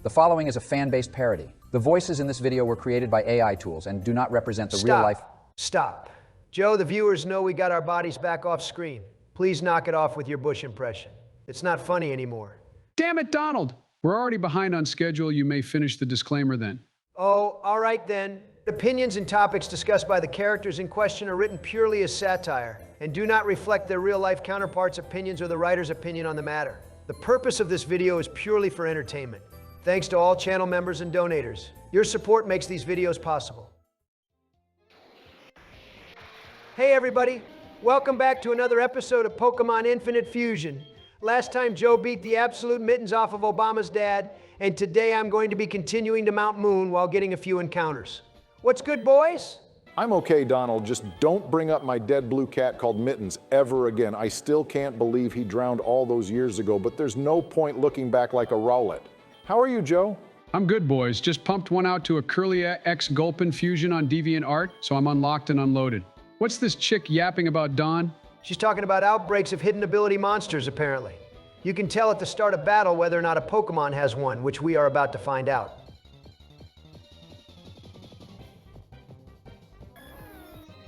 The following is a fan-based parody. The voices in this video were created by AI tools and do not represent the real life. Stop. Joe, the viewers know we got our bodies back off screen. Please knock it off with your Bush impression. It's not funny anymore. Damn it, Donald! We're already behind on schedule. You may finish the disclaimer then. Oh, all right then. Opinions and topics discussed by the characters in question are written purely as satire and do not reflect their real-life counterparts' opinions or the writer's opinion on the matter. The purpose of this video is purely for entertainment. Thanks to all channel members and donators. Your support makes these videos possible. Hey everybody, welcome back to another episode of Pokemon Infinite Fusion. Last time Joe beat the absolute mittens off of Obama's dad, and today I'm going to be continuing to Mount Moon while getting a few encounters. What's good, boys? I'm okay, Donald. Just don't bring up my dead blue cat called Mittens ever again. I still can't believe he drowned all those years ago, but there's no point looking back like a Rowlet. How are you, Joe? I'm good, boys. Just pumped one out to a Curly X Gulpin fusion on DeviantArt, so I'm unlocked and unloaded. What's this chick yapping about, Don? She's talking about outbreaks of hidden ability monsters, apparently. You can tell at the start of battle whether or not a Pokemon has one, which we are about to find out.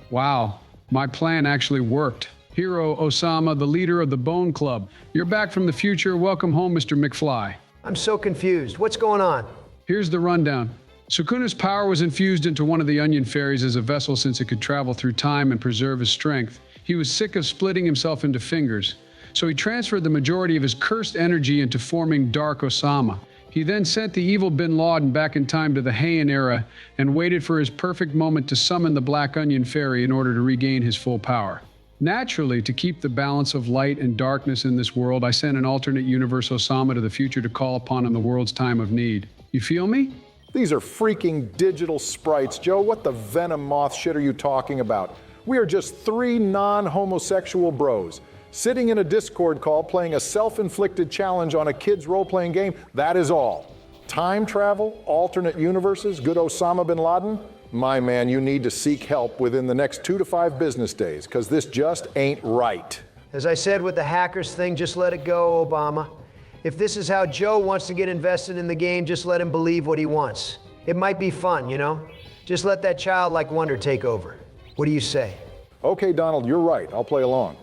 Wow, my plan actually worked. Hero Osama, the leader of the Bone Club. You're back from the future. Welcome home, Mr. McFly. I'm so confused. What's going on? Here's the rundown. Sukuna's power was infused into one of the Onion Fairies as a vessel since it could travel through time and preserve his strength. He was sick of splitting himself into fingers, so he transferred the majority of his cursed energy into forming Dark Osama. He then sent the evil Bin Laden back in time to the Heian era and waited for his perfect moment to summon the Black Onion Fairy in order to regain his full power. Naturally, to keep the balance of light and darkness in this world, I sent an alternate universe Osama to the future to call upon in the world's time of need. You feel me? These are freaking digital sprites, Joe. What the venom moth shit are you talking about? We are just three non-homosexual bros sitting in a Discord call playing a self-inflicted challenge on a kid's role-playing game. That is all. Time travel, alternate universes, good Osama bin Laden? My man, you need to seek help within the next 2 to 5 business days, because this just ain't right. As I said with the hackers thing, just let it go, Obama. If this is how Joe wants to get invested in the game, just let him believe what he wants. It might be fun, you know? Just let that childlike wonder take over. What do you say? Okay, Donald, you're right. I'll play along.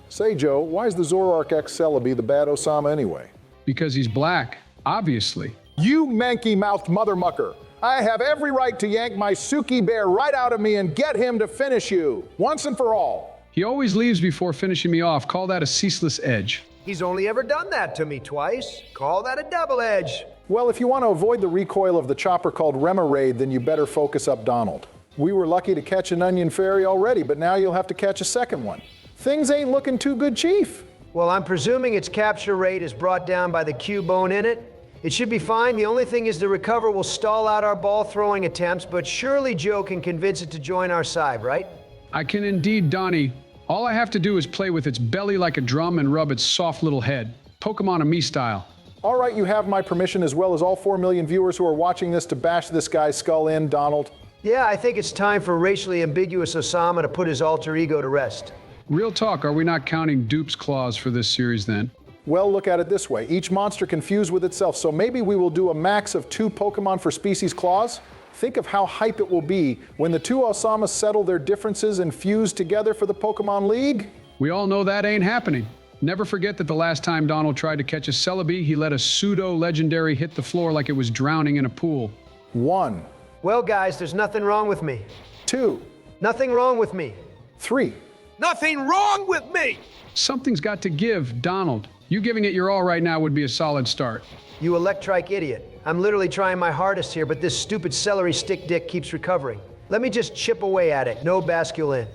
Say, Joe, why is the Zoroark X Celebi the bad Osama anyway? Because he's black, obviously. You manky-mouthed mother mucker! I have every right to yank my Suki bear right out of me and get him to finish you, once and for all. He always leaves before finishing me off. Call that a ceaseless edge. He's only ever done that to me twice. Call that a double edge. Well, if you want to avoid the recoil of the chopper called Remoraid, then you better focus up Donald. We were lucky to catch an Onion Fairy already, but now you'll have to catch a second one. Things ain't looking too good, Chief. Well, I'm presuming its capture rate is brought down by the Q-bone in it. It should be fine. The only thing is the recover will stall out our ball throwing attempts, but surely Joe can convince it to join our side, right? I can indeed, Donnie. All I have to do is play with its belly like a drum and rub its soft little head. Pokemon me style. All right, you have my permission, as well as all 4 million viewers who are watching this, to bash this guy's skull in, Donald. Yeah, I think it's time for racially ambiguous Osama to put his alter ego to rest. Real talk, are we not counting dupes claws for this series then? Well, look at it this way. Each monster can fuse with itself, so maybe we will do a max of 2 Pokemon for species claws? Think of how hype it will be when the 2 Osamas settle their differences and fuse together for the Pokemon League. We all know that ain't happening. Never forget that the last time Donald tried to catch a Celebi, he let a pseudo-legendary hit the floor like it was drowning in a pool. 1. Well, guys, there's nothing wrong with me. 2. Nothing wrong with me. 3. Nothing wrong with me! Something's got to give, Donald. You giving it your all right now would be a solid start. You electric idiot. I'm literally trying my hardest here, but this stupid celery stick dick keeps recovering. Let me just chip away at it. No basculin.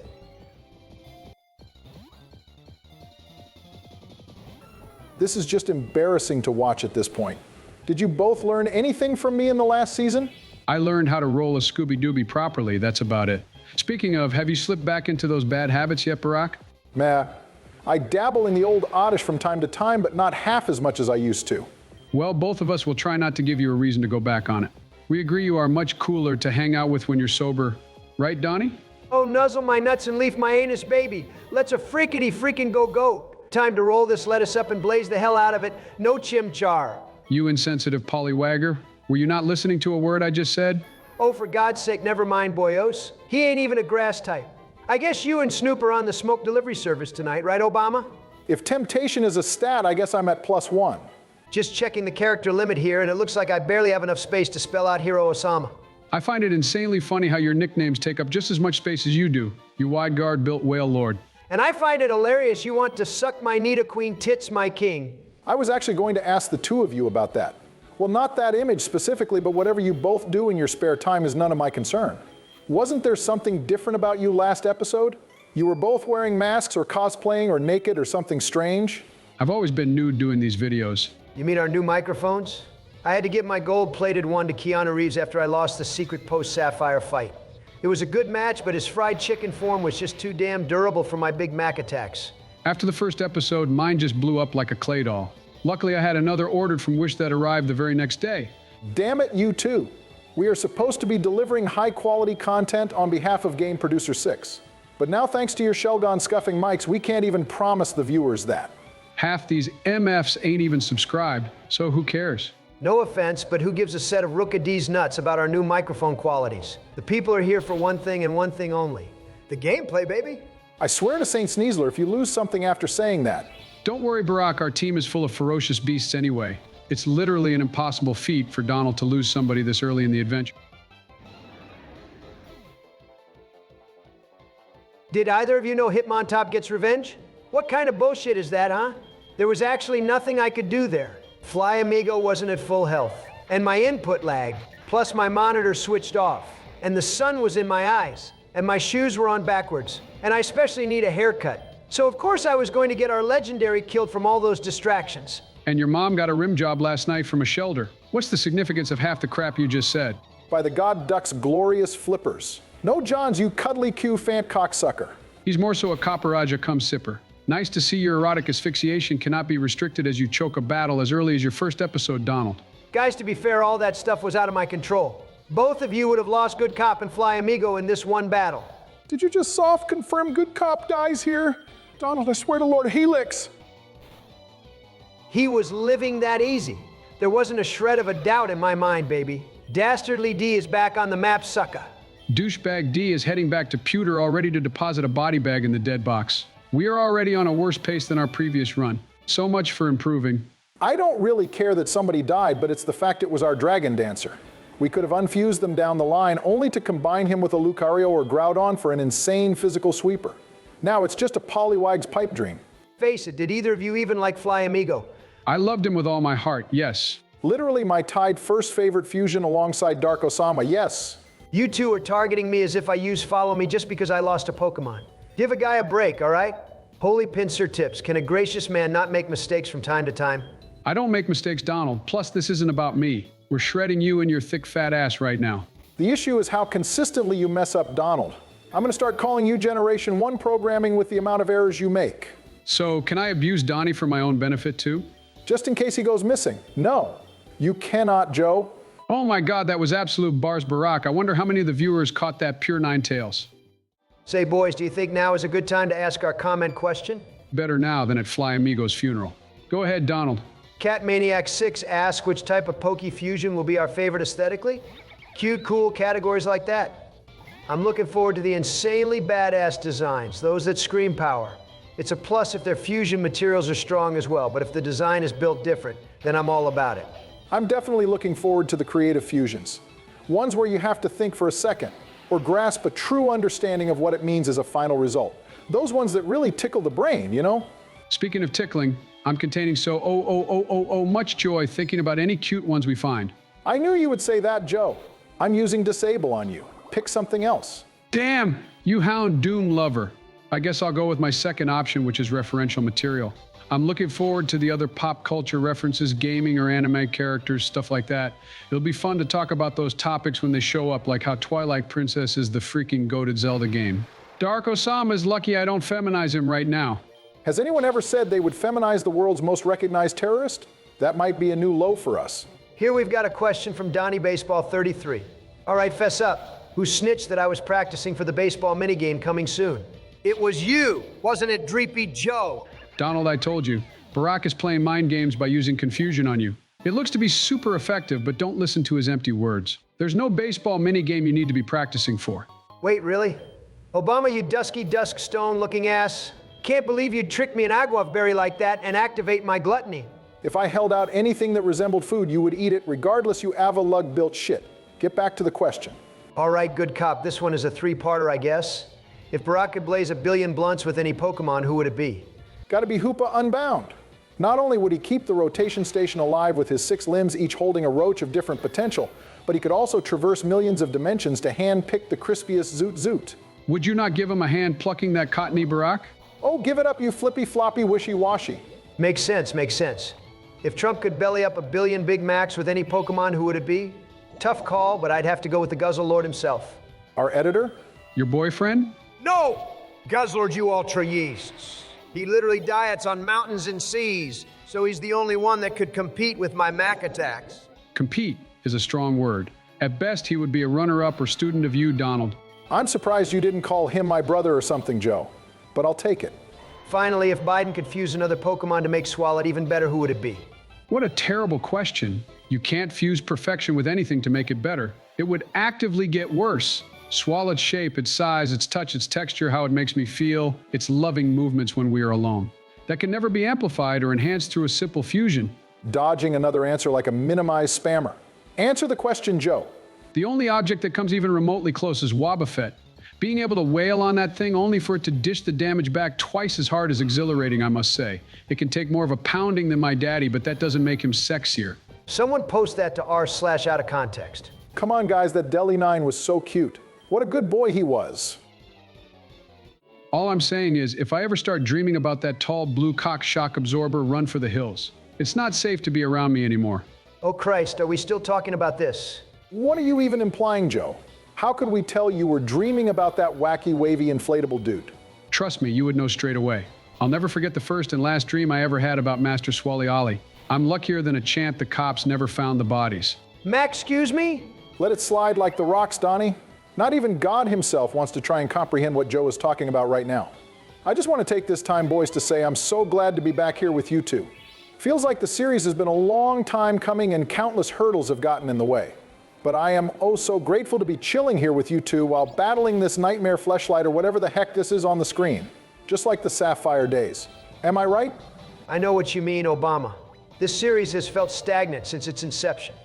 This is just embarrassing to watch at this point. Did you both learn anything from me in the last season? I learned how to roll a Scooby-Dooby properly, that's about it. Speaking of, have you slipped back into those bad habits yet, Barack? Meh. I dabble in the old oddish from time to time, but not half as much as I used to. Well, both of us will try not to give you a reason to go back on it. We agree you are much cooler to hang out with when you're sober. Right, Donnie? Oh, nuzzle my nuts and leaf my anus, baby. Let's a freakity freaking go goat. Time to roll this lettuce up and blaze the hell out of it. No chimchar. You insensitive pollywagger. Were you not listening to a word I just said? Oh, for God's sake, never mind, boyos. He ain't even a grass type. I guess you and Snoop are on the smoke delivery service tonight, right, Obama? If temptation is a stat, I guess I'm at +1. Just checking the character limit here, and it looks like I barely have enough space to spell out Hero Osama. I find it insanely funny how your nicknames take up just as much space as you do, you wide guard built whale lord. And I find it hilarious you want to suck my Nita Queen tits, my king. I was actually going to ask the two of you about that. Well, not that image specifically, but whatever you both do in your spare time is none of my concern. Wasn't there something different about you last episode? You were both wearing masks or cosplaying or naked or something strange? I've always been nude doing these videos. You mean our new microphones? I had to give my gold-plated one to Keanu Reeves after I lost the secret post-Sapphire fight. It was a good match, but his fried chicken form was just too damn durable for my Big Mac attacks. After the first episode, mine just blew up like a clay doll. Luckily, I had another ordered from Wish that arrived the very next day. Damn it, you too. We are supposed to be delivering high-quality content on behalf of Game Producer 6. But now, thanks to your Shelgon scuffing mics, we can't even promise the viewers that. Half these MFs ain't even subscribed, so who cares? No offense, but who gives a set of Rookad's nuts about our new microphone qualities? The people are here for one thing and one thing only. The gameplay, baby. I swear to St. Sneasler, if you lose something after saying that. Don't worry, Barack, our team is full of ferocious beasts anyway. It's literally an impossible feat for Donald to lose somebody this early in the adventure. Did either of you know Hitmontop gets revenge? What kind of bullshit is that, huh? There was actually nothing I could do there. Fly Amigo wasn't at full health, and my input lagged, plus my monitor switched off, and the sun was in my eyes, and my shoes were on backwards, and I especially need a haircut. So of course I was going to get our legendary killed from all those distractions. And your mom got a rim job last night from a shelter. What's the significance of half the crap you just said? By the God Duck's glorious flippers. No Johns, you cuddly Q fant cocksucker. He's more so a copperaja cum sipper. Nice to see your erotic asphyxiation cannot be restricted as you choke a battle as early as your first episode, Donald. Guys, to be fair, all that stuff was out of my control. Both of you would have lost Good Cop and Fly Amigo in this one battle. Did you just soft confirm Good Cop dies here? Donald, I swear to Lord Helix. He was living that easy. There wasn't a shred of a doubt in my mind, baby. Dastardly D is back on the map, sucker. Douchebag D is heading back to Pewter all ready to deposit a body bag in the dead box. We are already on a worse pace than our previous run. So much for improving. I don't really care that somebody died, but it's the fact it was our Dragon Dancer. We could have unfused them down the line only to combine him with a Lucario or Groudon for an insane physical sweeper. Now it's just a Poliwag's pipe dream. Face it, did either of you even like Fly Amigo? I loved him with all my heart, yes. Literally my tied first favorite fusion alongside Dark Osama, yes. You two are targeting me as if I used Follow Me just because I lost a Pokemon. Give a guy a break, all right? Holy pincer tips. Can a gracious man not make mistakes from time to time? I don't make mistakes, Donald. Plus, this isn't about me. We're shredding you and your thick, fat ass right now. The issue is how consistently you mess up Donald. I'm going to start calling you Generation 1 programming with the amount of errors you make. So, can I abuse Donnie for my own benefit, too? Just in case he goes missing. No, you cannot, Joe. Oh my God, that was absolute bars Barack. I wonder how many of the viewers caught that pure nine tails. Say, boys, do you think now is a good time to ask our comment question? Better now than at Fly Amigo's funeral. Go ahead, Donald. Cat Maniac 6 asks which type of Poke Fusion will be our favorite aesthetically? Cute, cool categories like that. I'm looking forward to the insanely badass designs, those that scream power. It's a plus if their fusion materials are strong as well, but if the design is built different, then I'm all about it. I'm definitely looking forward to the creative fusions. Ones where you have to think for a second, or grasp a true understanding of what it means as a final result. Those ones that really tickle the brain, you know? Speaking of tickling, I'm containing so much joy thinking about any cute ones we find. I knew you would say that, Joe. I'm using Disable on you. Pick something else. Damn, you Hound Doom lover. I guess I'll go with my second option, which is referential material. I'm looking forward to the other pop culture references, gaming or anime characters, stuff like that. It'll be fun to talk about those topics when they show up, like how Twilight Princess is the freaking goated Zelda game. Dark Osama is lucky I don't feminize him right now. Has anyone ever said they would feminize the world's most recognized terrorist? That might be a new low for us. Here we've got a question from Donnie Baseball 33. All right, fess up. Who snitched that I was practicing for the baseball minigame coming soon? It was you, wasn't it, Dreepy Joe? Donald, I told you, Barack is playing mind games by using confusion on you. It looks to be super effective, but don't listen to his empty words. There's no baseball minigame you need to be practicing for. Wait, really? Obama, you dusky dusk stone looking ass. Can't believe you'd trick me an aguav berry like that and activate my gluttony. If I held out anything that resembled food, you would eat it regardless, you avalug-built shit. Get back to the question. All right, good cop. This one is a three-parter, I guess. If Barack could blaze 1 billion blunts with any Pokemon, who would it be? Gotta be Hoopa Unbound. Not only would he keep the rotation station alive with his 6 limbs, each holding a roach of different potential, but he could also traverse millions of dimensions to hand-pick the crispiest Zoot Zoot. Would you not give him a hand plucking that cottony Barack? Oh, give it up, you flippy-floppy wishy-washy. Makes sense, makes sense. If Trump could belly up 1 billion Big Macs with any Pokemon, who would it be? Tough call, but I'd have to go with the Guzzle Lord himself. Our editor? Your boyfriend? No! Guzzlord, you ultra yeasts. He literally diets on mountains and seas, so he's the only one that could compete with my Mac attacks. Compete is a strong word. At best, he would be a runner-up or student of you, Donald. I'm surprised you didn't call him my brother or something, Joe, but I'll take it. Finally, if Biden could fuse another Pokemon to make Swalot even better, who would it be? What a terrible question. You can't fuse perfection with anything to make it better. It would actively get worse. Swalot's shape, its size, its touch, its texture, how it makes me feel, its loving movements when we are alone. That can never be amplified or enhanced through a simple fusion. Dodging another answer like a minimized spammer. Answer the question, Joe. The only object that comes even remotely close is Wobbuffet. Being able to wail on that thing only for it to dish the damage back twice as hard is exhilarating, I must say. It can take more of a pounding than my daddy, but that doesn't make him sexier. Someone post that to r/out of context. Come on, guys, that Deli 9 was so cute. What a good boy he was. All I'm saying is, if I ever start dreaming about that tall blue cock shock absorber, run for the hills. It's not safe to be around me anymore. Oh Christ, are we still talking about this? What are you even implying, Joe? How could we tell you were dreaming about that wacky, wavy, inflatable dude? Trust me, you would know straight away. I'll never forget the first and last dream I ever had about Master Swally Ollie. I'm luckier than a chant the cops never found the bodies. Mac, excuse me? Let it slide like the rocks, Donnie. Not even God himself wants to try and comprehend what Joe is talking about right now. I just want to take this time, boys, to say I'm so glad to be back here with you two. Feels like the series has been a long time coming and countless hurdles have gotten in the way. But I am oh so grateful to be chilling here with you two while battling this nightmare fleshlight or whatever the heck this is on the screen. Just like the Sapphire days. Am I right? I know what you mean, Obama. This series has felt stagnant since its inception.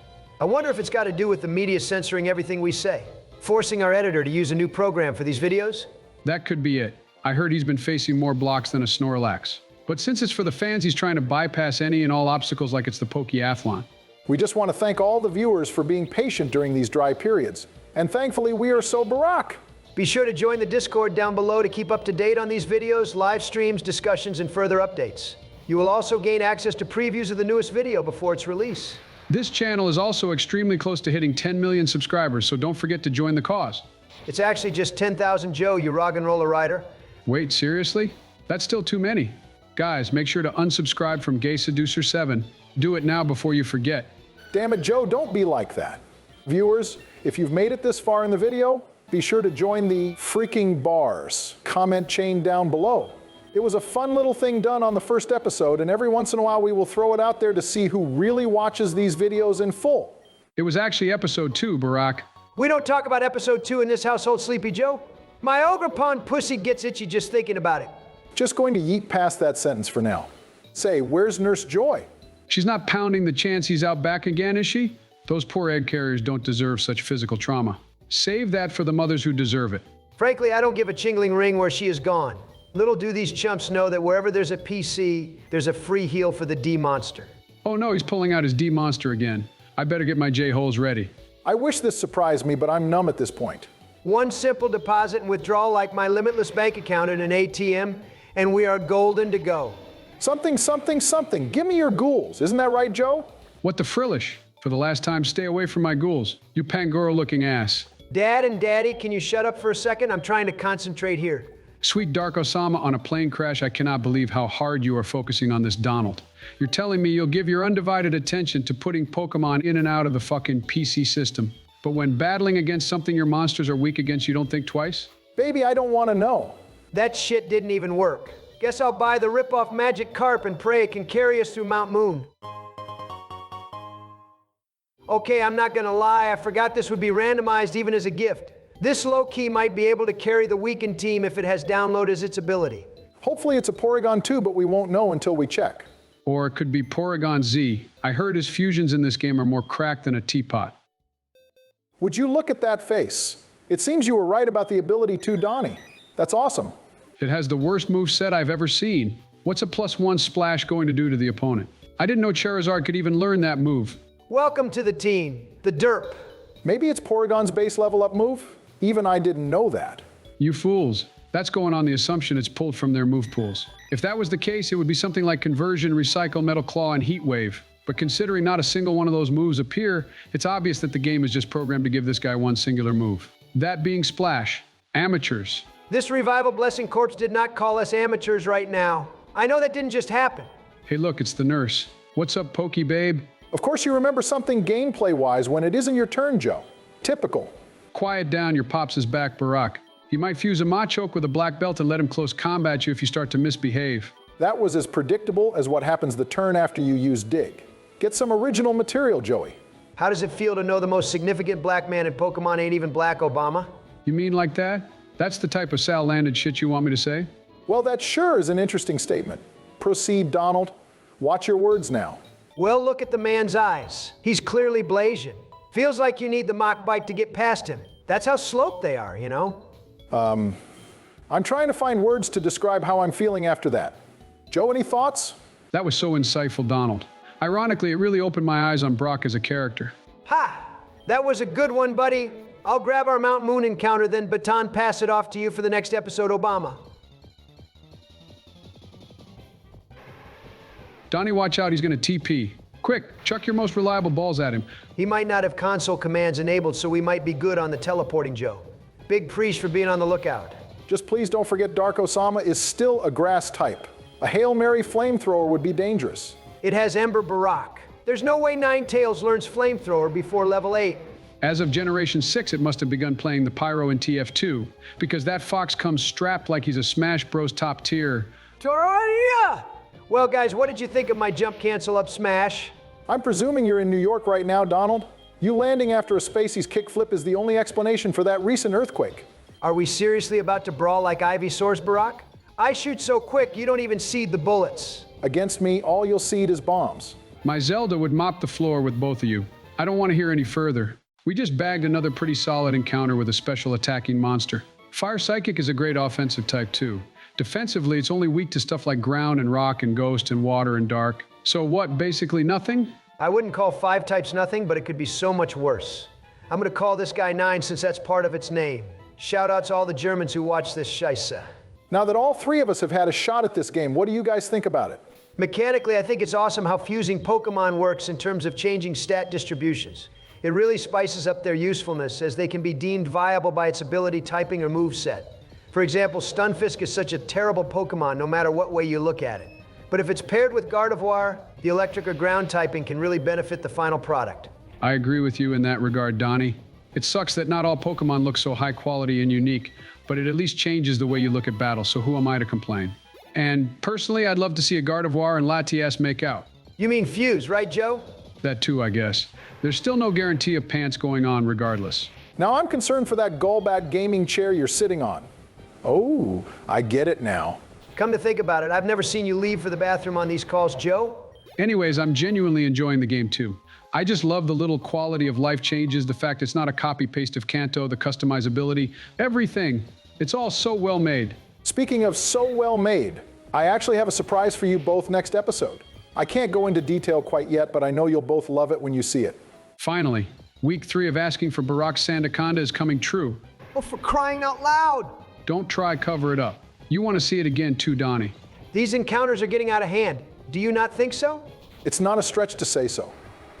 I wonder if it's got to do with the media censoring everything we say, forcing our editor to use a new program for these videos? That could be it. I heard he's been facing more blocks than a Snorlax. But since it's for the fans, he's trying to bypass any and all obstacles like it's the Pokeathlon. We just want to thank all the viewers for being patient during these dry periods. And thankfully, we are so Barack. Be sure to join the Discord down below to keep up to date on these videos, live streams, discussions, and further updates. You will also gain access to previews of the newest video before its release. This channel is also extremely close to hitting 10 million subscribers, so don't forget to join the cause. It's actually just 10,000 Joe, you rock and roller rider. Wait, seriously? That's still too many. Guys, make sure to unsubscribe from Gay Seducer 7. Do it now before you forget. Damn it, Joe, don't be like that. Viewers, if you've made it this far in the video, be sure to join the freaking bars comment chain down below. It was a fun little thing done on the first episode, and every once in a while we will throw it out there to see who really watches these videos in full. It was actually episode 2, Barack. We don't talk about episode 2 in this household, Sleepy Joe. My ogre pond pussy gets itchy just thinking about it. Just going to yeet past that sentence for now. Say, where's Nurse Joy? She's not pounding the chance he's out back again, is she? Those poor egg carriers don't deserve such physical trauma. Save that for the mothers who deserve it. Frankly, I don't give a chingling ring where she is gone. Little do these chumps know that wherever there's a PC, there's a free heal for the D-monster. Oh no, he's pulling out his D-monster again. I better get my J-holes ready. I wish this surprised me, but I'm numb at this point. One simple deposit and withdrawal like my limitless bank account in an ATM, and we are golden to go. Something, something, something. Give me your ghouls. Isn't that right, Joe? What the frillish? For the last time, stay away from my ghouls. You Pangoro-looking ass. Dad and Daddy, can you shut up for a second? I'm trying to concentrate here. Sweet Dark Osama, on a plane crash, I cannot believe how hard you are focusing on this Donald. You're telling me you'll give your undivided attention to putting Pokemon in and out of the fucking PC system. But when battling against something your monsters are weak against, you don't think twice? Baby, I don't want to know. That shit didn't even work. Guess I'll buy the rip-off Magic Carp and pray it can carry us through Mount Moon. Okay, I'm not gonna lie, I forgot this would be randomized even as a gift. This low-key might be able to carry the weakened team if it has download as its ability. Hopefully it's a Porygon 2, but we won't know until we check. Or it could be Porygon Z. I heard his fusions in this game are more cracked than a teapot. Would you look at that face? It seems you were right about the ability to Donnie. That's awesome. It has the worst moveset I've ever seen. What's a +1 splash going to do to the opponent? I didn't know Charizard could even learn that move. Welcome to the team, the derp. Maybe it's Porygon's base level up move? Even I didn't know that. You fools. That's going on the assumption it's pulled from their move pools. If that was the case, it would be something like Conversion, Recycle, Metal Claw, and Heat Wave. But considering not a single one of those moves appear, it's obvious that the game is just programmed to give this guy one singular move. That being Splash. Amateurs. This Revival Blessing Corpse did not call us amateurs right now. I know that didn't just happen. Hey look, it's the nurse. What's up, Pokey Babe? Of course you remember something gameplay-wise when it isn't your turn, Joe. Typical. Quiet down, your pops is back, Barack. He might fuse a Machoke with a black belt and let him close combat you if you start to misbehave. That was as predictable as what happens the turn after you use Dig. Get some original material, Joey. How does it feel to know the most significant black man in Pokemon ain't even black, Obama? You mean like that? That's the type of Sal-landed shit you want me to say? Well, that sure is an interesting statement. Proceed, Donald. Watch your words now. Well, look at the man's eyes. He's clearly Blasian. Feels like you need the Mach Bite to get past him. That's how sloped they are, you know? I'm trying to find words to describe how I'm feeling after that. Joe, any thoughts? That was so insightful, Donald. Ironically, it really opened my eyes on Brock as a character. Ha! That was a good one, buddy. I'll grab our Mount Moon encounter, then baton pass it off to you for the next episode, Obama. Donnie, watch out, he's gonna TP. Quick, chuck your most reliable balls at him. He might not have console commands enabled, so we might be good on the teleporting Joe. Big preach for being on the lookout. Just please don't forget Dark Osama is still a grass type. A Hail Mary flamethrower would be dangerous. It has Ember Barack. There's no way Ninetales learns flamethrower before level 8. As of Generation 6, it must have begun playing the Pyro in TF2, because that fox comes strapped like he's a Smash Bros top tier. Torania! Well, guys, what did you think of my jump cancel up smash? I'm presuming you're in New York right now, Donald. You landing after a Spacey's kickflip is the only explanation for that recent earthquake. Are we seriously about to brawl like Ivysaur's, Barack? I shoot so quick, you don't even see the bullets. Against me, all you'll see is bombs. My Zelda would mop the floor with both of you. I don't want to hear any further. We just bagged another pretty solid encounter with a special attacking monster. Fire Psychic is a great offensive type too. Defensively, it's only weak to stuff like ground and rock and ghost and water and dark. So what, basically nothing? I wouldn't call 5 types nothing, but it could be so much worse. I'm gonna call this guy 9 since that's part of its name. Shout out to all the Germans who watch this scheisse. Now that all three of us have had a shot at this game, what do you guys think about it? Mechanically, I think it's awesome how fusing Pokemon works in terms of changing stat distributions. It really spices up their usefulness as they can be deemed viable by its ability, typing, or moveset. For example, Stunfisk is such a terrible Pokemon no matter what way you look at it. But if it's paired with Gardevoir, the electric or ground typing can really benefit the final product. I agree with you in that regard, Donnie. It sucks that not all Pokemon look so high quality and unique, but it at least changes the way you look at battle, so who am I to complain? And personally, I'd love to see a Gardevoir and Latias make out. You mean fuse, right, Joe? That too, I guess. There's still no guarantee of pants going on regardless. Now I'm concerned for that Golbat gaming chair you're sitting on. Oh, I get it now. Come to think about it, I've never seen you leave for the bathroom on these calls, Joe. Anyways, I'm genuinely enjoying the game too. I just love the little quality of life changes, the fact it's not a copy-paste of Kanto, the customizability, everything. It's all so well made. Speaking of so well made, I actually have a surprise for you both next episode. I can't go into detail quite yet, but I know you'll both love it when you see it. Finally, week 3 of asking for Barack's Sandaconda is coming true. Oh, for crying out loud! Don't try cover it up. You want to see it again too, Donnie. These encounters are getting out of hand. Do you not think so? It's not a stretch to say so.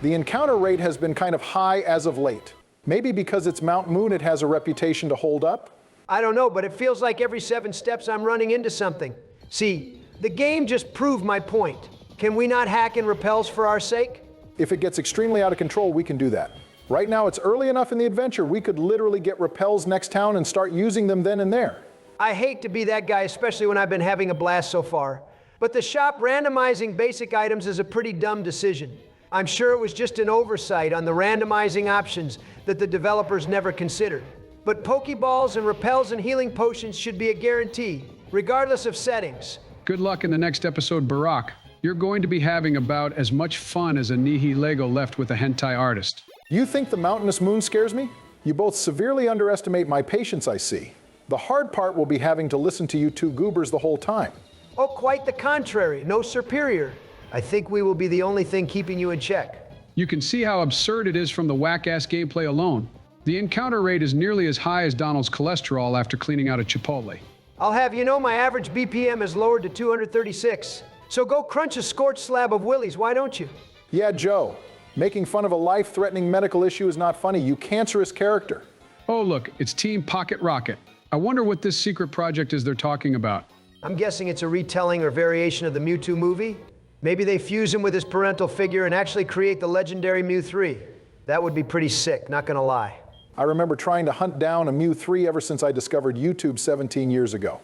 The encounter rate has been kind of high as of late. Maybe because it's Mount Moon it has a reputation to hold up? I don't know, but it feels like every 7 steps I'm running into something. See, the game just proved my point. Can we not hack and repels for our sake? If it gets extremely out of control, we can do that. Right now, it's early enough in the adventure, we could literally get repels next town and start using them then and there. I hate to be that guy, especially when I've been having a blast so far. But the shop randomizing basic items is a pretty dumb decision. I'm sure it was just an oversight on the randomizing options that the developers never considered. But Pokeballs and repels and healing potions should be a guarantee, regardless of settings. Good luck in the next episode, Barack. You're going to be having about as much fun as a Nihi Lego left with a hentai artist. You think the mountainous moon scares me? You both severely underestimate my patience, I see. The hard part will be having to listen to you two goobers the whole time. Oh, quite the contrary. No superior. I think we will be the only thing keeping you in check. You can see how absurd it is from the whack-ass gameplay alone. The encounter rate is nearly as high as Donald's cholesterol after cleaning out a Chipotle. I'll have you know my average BPM is lowered to 236. So go crunch a scorched slab of willies, why don't you? Yeah, Joe. Making fun of a life-threatening medical issue is not funny, you cancerous character. Oh, look, it's Team Pocket Rocket. I wonder what this secret project is they're talking about. I'm guessing it's a retelling or variation of the Mewtwo movie. Maybe they fuse him with his parental figure and actually create the legendary Mew 3. That would be pretty sick, not gonna lie. I remember trying to hunt down a Mew 3 ever since I discovered YouTube 17 years ago.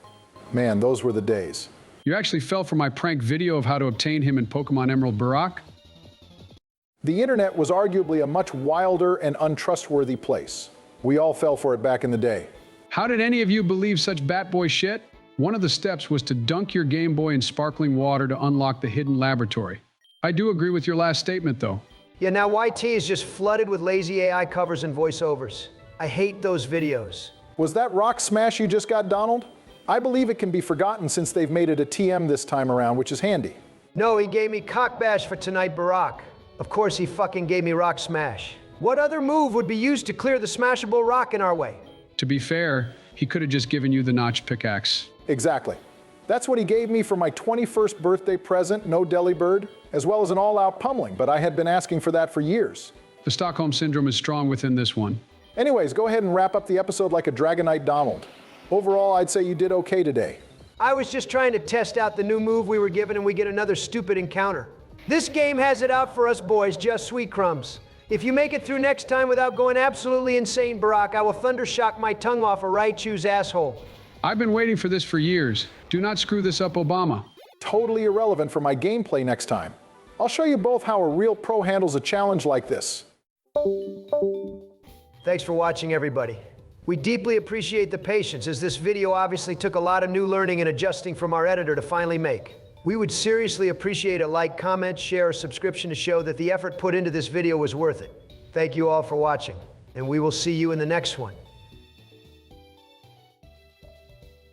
Man, those were the days. You actually fell for my prank video of how to obtain him in Pokemon Emerald, Barack? The internet was arguably a much wilder and untrustworthy place. We all fell for it back in the day. How did any of you believe such bat boy shit? One of the steps was to dunk your Game Boy in sparkling water to unlock the hidden laboratory. I do agree with your last statement, though. Yeah, now YT is just flooded with lazy AI covers and voiceovers. I hate those videos. Was that rock smash you just got, Donald? I believe it can be forgotten since they've made it a TM this time around, which is handy. No, he gave me cock bash for tonight, Barack. Of course he fucking gave me rock smash. What other move would be used to clear the smashable rock in our way? To be fair, he could have just given you the notched pickaxe. Exactly. That's what he gave me for my 21st birthday present, no Delibird, as well as an all-out pummeling, but I had been asking for that for years. The Stockholm Syndrome is strong within this one. Anyways, go ahead and wrap up the episode like a Dragonite Donald. Overall, I'd say you did okay today. I was just trying to test out the new move we were given and we get another stupid encounter. This game has it out for us boys, just sweet crumbs. If you make it through next time without going absolutely insane, Barack, I will thundershock my tongue off a Raichu's asshole. I've been waiting for this for years. Do not screw this up, Obama. Totally irrelevant for my gameplay next time. I'll show you both how a real pro handles a challenge like this. Thanks for watching, everybody. We deeply appreciate the patience, as this video obviously took a lot of new learning and adjusting from our editor to finally make. We would seriously appreciate a like, comment, share, or subscription to show that the effort put into this video was worth it. Thank you all for watching, and we will see you in the next one.